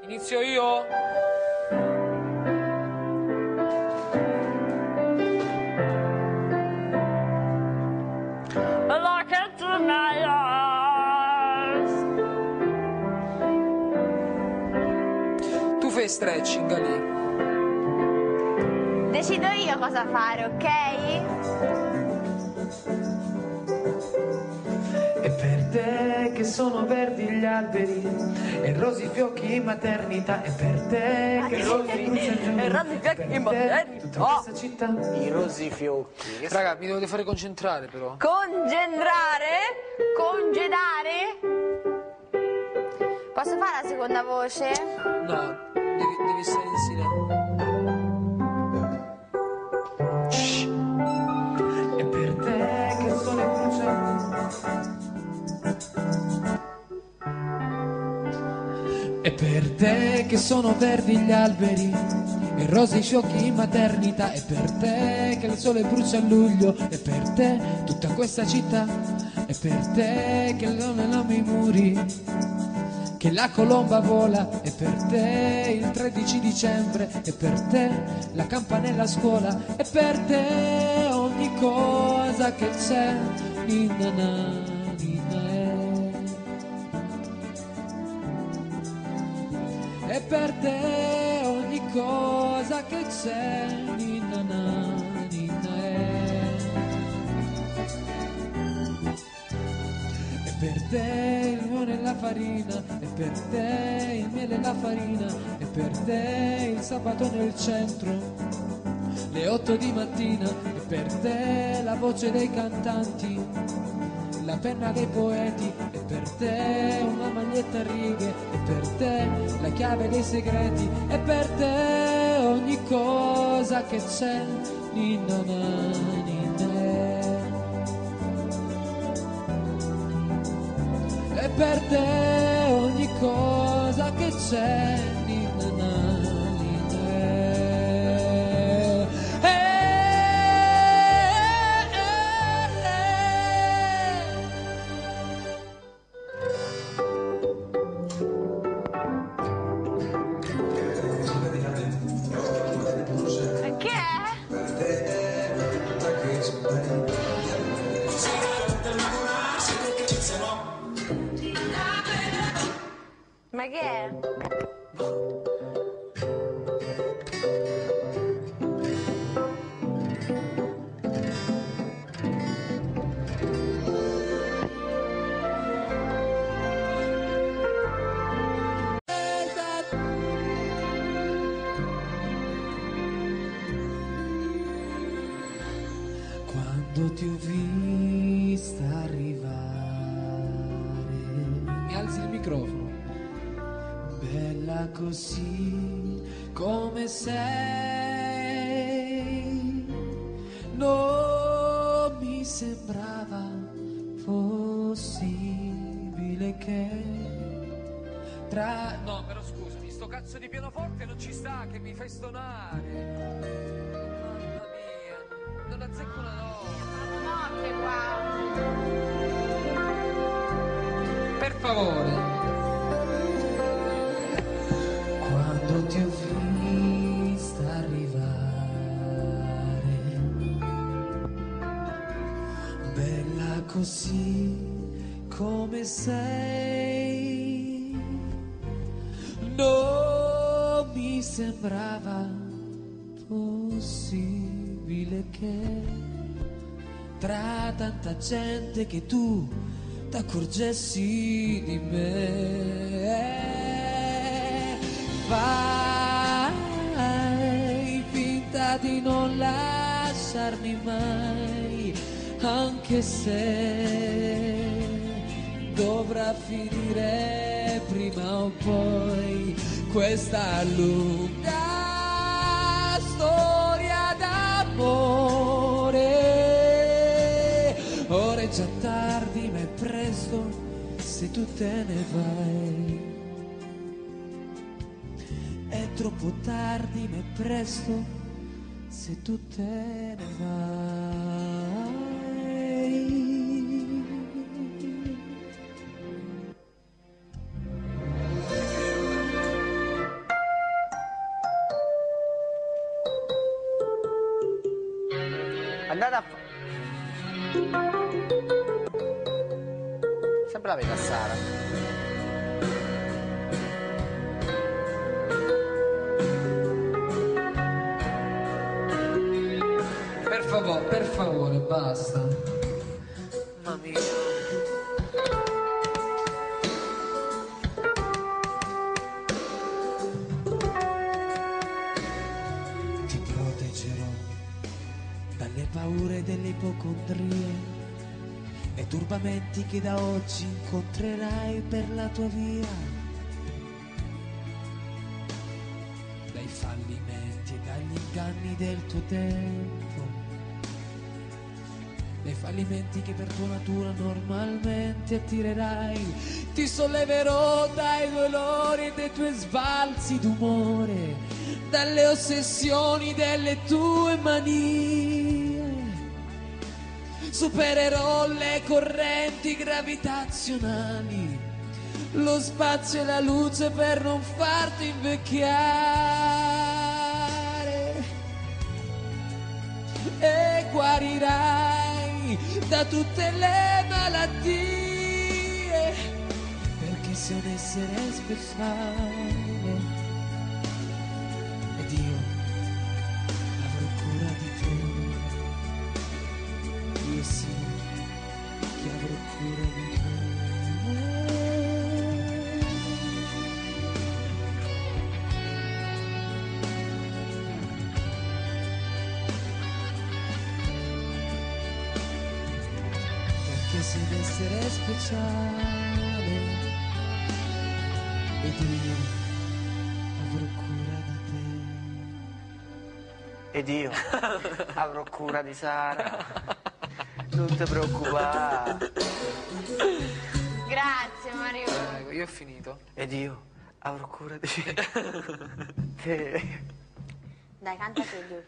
Inizio io? Look into my eyes. Tu fai stretching lì. Decido io cosa fare, ok? E per te che sono verdi gli alberi e rosi i fiocchi in maternità, e per te che rosi bruciano E rosi i fiocchi in maternità. tutta questa città. I rossi fiocchi. Raga, mi dovete fare concentrare però. Congedrare? Congedare? Posso fare la seconda voce? No, devi stare in silenzio. E per te che il sole brucia e per te che sono verdi gli alberi e rosi i fiocchi in maternità, e per te che il sole brucia a luglio, e per te tutta questa città, e per te che non i muri, che la colomba vola, e per te il 13 dicembre, e per te la campanella a scuola, e per te ogni cosa che c'è, ninna na, ninna e per te ogni cosa che c'è, ninna na, ninna e per te il miele e la farina, e per te il miele e la farina, e per te il sabato nel centro, le 8 di mattina, e per te la voce dei cantanti, la penna dei poeti, e per te una maglietta a righe, e per te la chiave dei segreti, e per te ogni cosa che c'è, ninna na, ninna e per te ogni cosa che c'è, ninna na, Che è? Ma che è? Quando ti ho vista arrivare, mi alzi il microfono, bella così come sei, non mi sembrava possibile che tra... No, però scusami, sto cazzo di pianoforte non ci sta, che mi fai stonare. Mamma mia, non azzecco una nota. Notte qua. Per favore. Quando ti ho vista arrivare, bella così come sei, non mi sembrava possibile che tra tanta gente che tu t'accorgessi di me. Fai finta di non lasciarmi mai, anche se dovrà finire prima o poi questa lunga storia d'amore. Ora è già tardi ma è presto se tu te ne vai. È troppo tardi ma è presto se tu te ne vai. Andate a sempre la vedi a Sara. Per favore, basta. Mamma mia. Ti proteggerò dalle paure delle ipocondrie e turbamenti che da oggi incontrerai per la tua via, dai fallimenti e dagli inganni del tuo tempo, dai fallimenti che per tua natura normalmente attirerai. Ti solleverò dai dolori e dai tuoi sbalzi d'umore, dalle ossessioni delle tue manie. Supererò le correnti gravitazionali, lo spazio e la luce per non farti invecchiare, e guarirai da tutte le malattie, perché sei un essere speciale ed io avrò cura di te. Io sì che avrò cura di te. Perché sei un essere speciale ed io avrò cura di te. Ed io avrò cura di Sara. Non ti preoccupare. Grazie Mario. Ecco, io ho finito. Ed io avrò cura di te. Dai, canta te, Duke.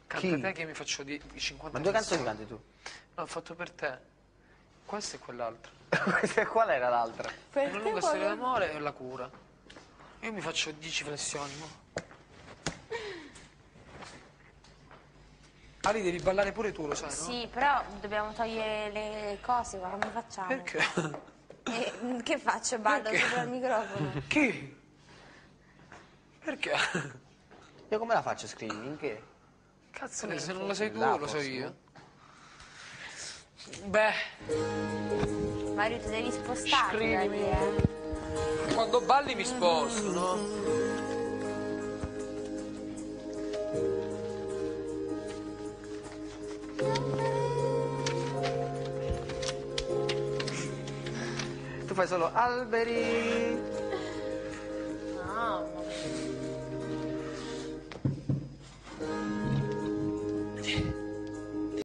Canta Chi? te che io mi faccio di 50 Ma due canzoni canzoni. canti tu? No, ho fatto per te. Questo e quell'altro. Qual era l'altra? Per Una te lunga storia poi- d'amore e la cura. Io mi faccio 10 flessioni, mo. Ali, devi ballare pure tu, lo sai, no? Sì, però dobbiamo togliere le cose, qua, come facciamo? Perché? Che faccio? Ballo Perché? sopra il microfono? Chi? Perché? Io come la faccio a scrivere? In che? Cazzo, se non lo sai tu, Là, lo so forse, io. Beh, Mario, ti devi spostare da Scrivimi. lì, quando balli mi sposto, no? Tu fai solo alberi.